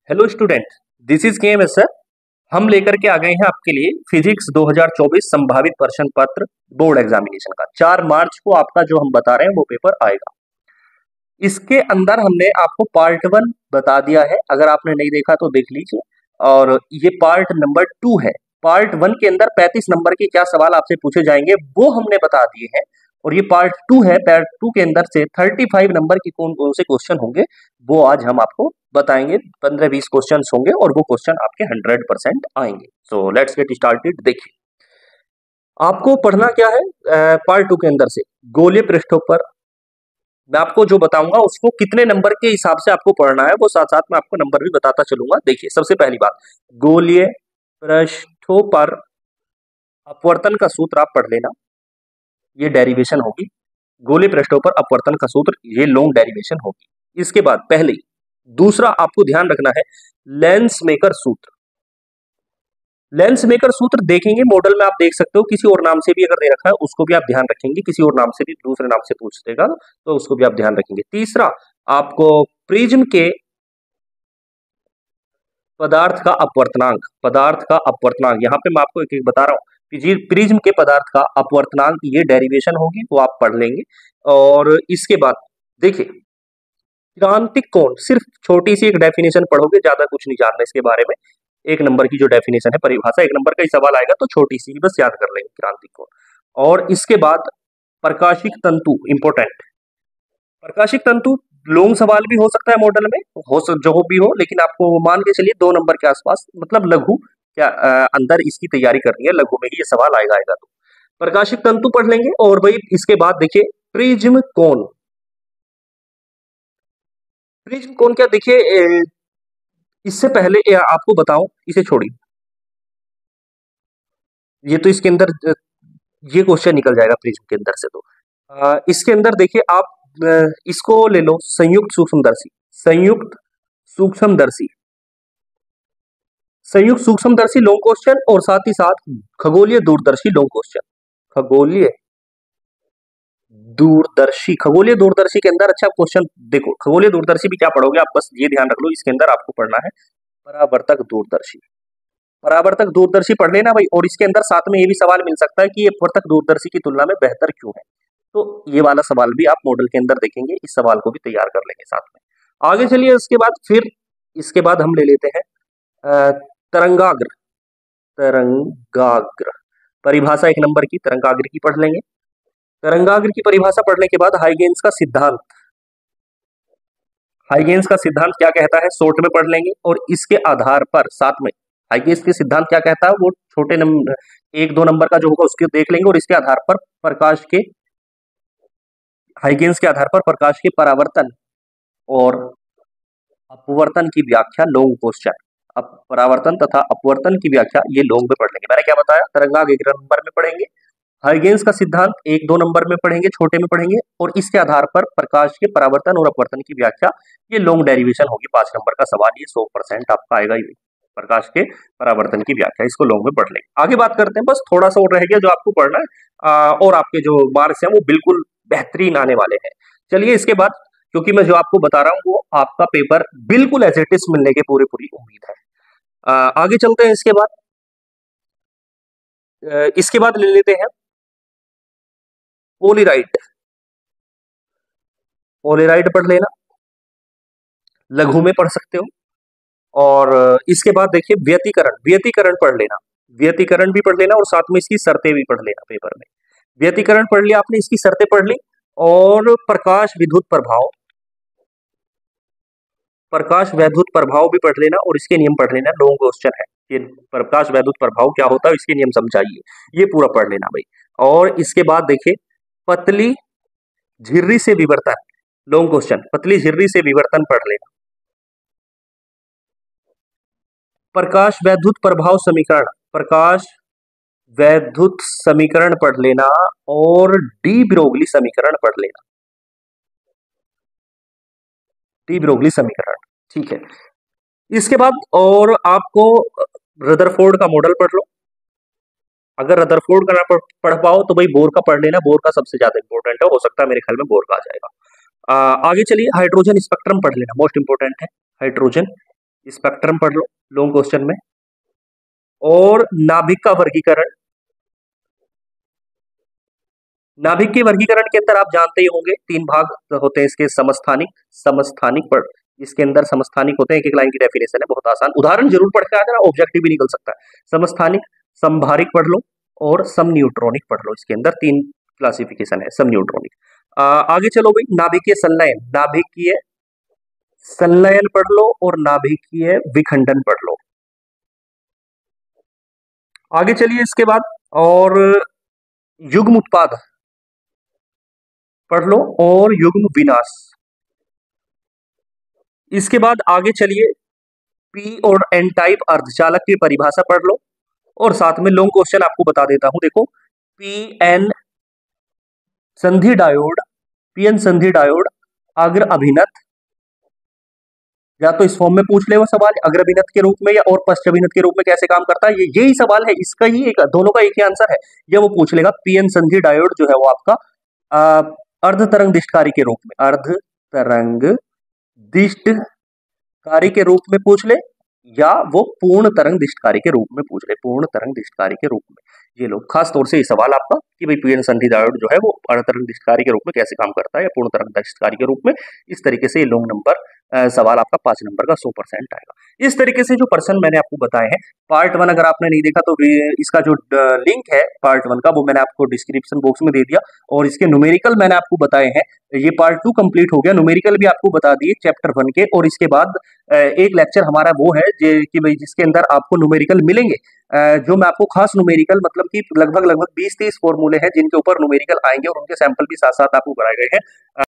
Hello student, this is के sir. हम लेकर के आ गए हैं आपके लिए फिजिक्स 2024 संभावित प्रश्न पत्र बोर्ड एग्जामिनेशन का 4 मार्च को आपका जो हम बता रहे हैं वो पेपर आएगा। इसके अंदर हमने आपको पार्ट 1 बता दिया है, अगर आपने नहीं देखा तो देख लीजिए। और ये पार्ट नंबर 2 है। पार्ट 1 के अंदर 35 नंबर के क्या सवाल आपसे पूछे जाएंगे वो हमने बता दिए हैं, और ये पार्ट 2 है। पार्ट 2 के अंदर से 35 नंबर के कौन कौन से क्वेश्चन होंगे वो आज हम आपको बताएंगे। 15-20 क्वेश्चन होंगे और वो क्वेश्चन आपके 100% आएंगे। So let's get started. देखिए, आपको पढ़ना क्या है पार्ट 2 के अंदर से गोलीय पृष्ठों पर मैं आपको जो बताऊंगा उसको कितने नंबर के हिसाब से आपको पढ़ना है वो साथ साथ मैं आपको नंबर भी बताता चलूंगा। देखिए, सबसे पहली बात, गोलीय पृष्ठों पर अपवर्तन का सूत्र आप पढ़ लेना, ये डेरिवेशन होगी। गोलीय पृष्ठों पर अपवर्तन का सूत्र, ये लॉन्ग डेरिवेशन होगी। इसके बाद पहले दूसरा आपको ध्यान रखना है लेंस मेकर सूत्र। लेंस मेकर सूत्र देखेंगे मॉडल में, आप देख सकते हो किसी और नाम से भी अगर दे रखा है उसको भी आप ध्यान रखेंगे, किसी और नाम से भी दूसरे नाम से पूछ देगा तो उसको भी आप ध्यान रखेंगे। तीसरा, आपको प्रिज्म के पदार्थ का अपवर्तनांक, पदार्थ का अपवर्तनांक, यहाँ पे मैं आपको एक एक बता रहा हूँ। प्रिज्म के पदार्थ का अपवर्तनांक, ये डेरिवेशन होगी वो आप पढ़ लेंगे। और इसके बाद देखिए, क्रांतिक कोण, सिर्फ छोटी सी एक डेफिनेशन पढ़ोगे, ज्यादा कुछ नहीं जानना इसके बारे में। 1 नंबर की जो डेफिनेशन है, परिभाषा 1 नंबर का ही सवाल आएगा तो छोटी सी बस याद कर लेंगे क्रांतिक कोण। और इसके बाद प्रकाशिक तंतु, इंपॉर्टेंट। प्रकाशिक तंतु लॉन्ग सवाल भी हो सकता है मॉडल में, जो भी हो, लेकिन आपको मान के चलिए 2 नंबर के आसपास, मतलब लघु क्या अंदर इसकी तैयारी करनी है, लघु में ही ये सवाल आएगा तो प्रकाशिक तंतु पढ़ लेंगे। और भाई इसके बाद देखिए प्रिज्म कोण। प्रिज्म कोण क्या, देखिए इससे पहले आपको बताऊं, इसे छोड़िए, ये तो इसके अंदर ये क्वेश्चन निकल जाएगा प्रिज्म के अंदर से। तो इसके अंदर देखिए आप इसको ले लो, संयुक्त सूक्ष्मदर्शी। संयुक्त सूक्ष्मदर्शी, संयुक्त सूक्ष्मदर्शी लॉन्ग क्वेश्चन, और साथ ही साथ खगोलीय दूरदर्शी लॉन्ग क्वेश्चन। खगोलीय दूरदर्शी, खगोलीय दूरदर्शी के अंदर अच्छा क्वेश्चन देखो। खगोलीय दूरदर्शी भी क्या पढ़ोगे आप, बस ये ध्यान रख लो, इसके अंदर आपको पढ़ना है परावर्तक दूरदर्शी। परावर्तक दूरदर्शी पढ़ लेना भाई। और इसके अंदर साथ में ये भी सवाल मिल सकता है कि ये अपवर्तक दूरदर्शी की तुलना में बेहतर क्यों है, तो ये वाला सवाल भी आप मॉडल के अंदर देखेंगे, इस सवाल को भी तैयार कर लेंगे साथ में। आगे चलिए, इसके बाद फिर इसके बाद हम ले लेते हैं तरंगाग्र। तरंगाग्र परिभाषा 1 नंबर की तरंगाग्र की पढ़ लेंगे। तरंगाग्र की परिभाषा पढ़ने के बाद हाइगेन्स का सिद्धांत, हाइगेन्स का सिद्धांत क्या कहता है शॉर्ट में पढ़ लेंगे। और इसके आधार पर साथ में हाइगेन्स के सिद्धांत क्या कहता है वो छोटे नंबर 1-2 नंबर का जो होगा उसके देख लेंगे। और इसके आधार पर प्रकाश के, हाइगेन्स के आधार पर प्रकाश के परावर्तन और अपवर्तन की व्याख्या लॉन्ग क्वेश्चन। अब परावर्तन तथा अपवर्तन की व्याख्या ये लॉन्ग में पढ़ लेंगे। मैंने क्या बताया, तरंगाग्र 1 नंबर में पढ़ेंगे, हाइगेन्स का सिद्धांत 1-2 नंबर में पढ़ेंगे, छोटे में पढ़ेंगे। और इसके आधार पर प्रकाश के परावर्तन और अपवर्तन की व्याख्या, ये लॉन्ग डेरिवेशन होगी। 5 नंबर का सवाल, ये 100% आपका आएगा ही। प्रकाश के परावर्तन की व्याख्या, इसको लॉन्ग में पढ़ लेंगे। आगे बात करते हैं, बस थोड़ा सा और रह गया जो आपको पढ़ना है, और आपके जो मार्क्स हैं वो बिल्कुल बेहतरीन आने वाले हैं। चलिए, इसके बाद क्योंकि मैं जो आपको बता रहा हूँ वो आपका पेपर बिल्कुल एज इट इज मिलने की पूरी उम्मीद है। आगे चलते हैं। इसके बाद ले लेते हैं पोलेराइट। पोलेराइट पढ़ लेना, लघु में पढ़ सकते हो। और इसके बाद देखिए व्यतिकरण, व्यतिकरण पढ़ लेना, व्यतिकरण भी पढ़ लेना, और साथ में इसकी शर्तें भी पढ़ लेना पेपर में। व्यतिकरण पढ़ लिया आपने, इसकी शर्तें पढ़ ली। और प्रकाश विद्युत प्रभाव, प्रकाश वैद्युत प्रभाव भी पढ़ लेना, और इसके नियम पढ़ लेना। लॉन्ग क्वेश्चन है ये, प्रकाश वैद्युत प्रभाव क्या होता है इसके नियम समझाइए, ये पूरा पढ़ लेना भाई। और इसके बाद देखिए पतली झिर्री से विवर्तन, लॉन्ग क्वेश्चन, पतली झिर्री से विवर्तन पढ़ लेना। प्रकाश वैद्युत प्रभाव समीकरण, प्रकाश वैद्युत समीकरण पढ़ लेना। और डी ब्रोगली समीकरण पढ़ लेना, डी ब्रोगली समीकरण, ठीक है। इसके बाद और आपको रदरफोर्ड का मॉडल पढ़ लो। अगर रदरफोर्ड का ना पढ़ पाओ तो भाई बोर का पढ़ लेना, बोर का सबसे ज्यादा इंपॉर्टेंट है, हो सकता है मेरे ख्याल में बोर का आ जाएगा। आगे चलिए, हाइड्रोजन स्पेक्ट्रम पढ़ लेना, मोस्ट इंपोर्टेंट है हाइड्रोजन स्पेक्ट्रम पढ़ लो लॉन्ग क्वेश्चन में, और नाभिक का वर्गीकरण। नाभिक के वर्गीकरण के अंदर आप जानते ही होंगे 3 भाग होते हैं इसके, समस्थानिक, समस्थानिक पर इसके अंदर समस्थानिक होते हैं। एक एक लाइन की डेफिनेशन है, बहुत आसान, उदाहरण जरूर पढ़ के आ जाना, ऑब्जेक्टिव भी निकल सकता है। समस्थानिक, समभारिक पढ़ लो और समन्यूट्रॉनिक पढ़ लो। इसके अंदर 3 क्लासिफिकेशन है समन्यूट्रॉनिक। आगे चलो भाई, नाभिकीय संलयन, नाभिकीय संलयन पढ़ लो और नाभिकीय विखंडन पढ़ लो। आगे चलिए इसके बाद, और युग्म उत्पाद पढ़ लो और युग्म विनाश। इसके बाद आगे चलिए, पी और एन टाइप अर्धचालक की परिभाषा पढ़ लो, और साथ में लॉन्ग क्वेश्चन आपको बता देता हूं। देखो, पी एन संधि डायोड, पीएन संधि डायोड अग्र अभिनत, या तो इस फॉर्म में पूछ ले वो सवाल, अग्र अभिनत के रूप में या और पश्च अभिनत के रूप में कैसे काम करता है, यही सवाल है, इसका ही एक, दोनों का एक ही आंसर है, ये वो पूछ लेगा। पीएन संधि डायोड जो है वो आपका अर्ध तरंग दिष्टकारी के रूप में, अर्ध तरंग दिष्टकारी के रूप में पूछ ले, या वो पूर्ण तरंग दिष्टकारी के रूप में पूछ ले, पूर्ण तरंग दिष्टकारी के रूप में। ये लोग खास तौर से ये सवाल आपका कि भाई पीएन संधि डायोड जो है वो अर्ध तरंग दिष्टकारी के रूप में कैसे काम करता है, या पूर्ण तरंग दिष्टकारी के रूप में। इस तरीके से ये लॉन्ग नंबर सवाल आपका 5 नंबर का 100% आएगा। इस तरीके से जो पर्सन मैंने आपको बताए हैं, पार्ट 1 अगर आपने नहीं देखा तो इसका जो लिंक है पार्ट 1 का वो मैंने आपको डिस्क्रिप्शन बॉक्स में दे दिया, और इसके न्यूमेरिकल मैंने आपको बताए हैं। ये पार्ट 2 कंप्लीट हो गया, न्यूमेरिकल भी आपको बता दिए चैप्टर 1 के, और इसके बाद एक लेक्चर हमारा वो है कि भाई जिसके अंदर आपको न्यूमेरिकल मिलेंगे, जो मैं आपको खास न्यूमेरिकल, मतलब कि लगभग 20-30 फॉर्मूले हैं जिनके ऊपर न्यूमेरिकल आएंगे, और उनके सैंपल भी साथ साथ आपको कराए गए हैं।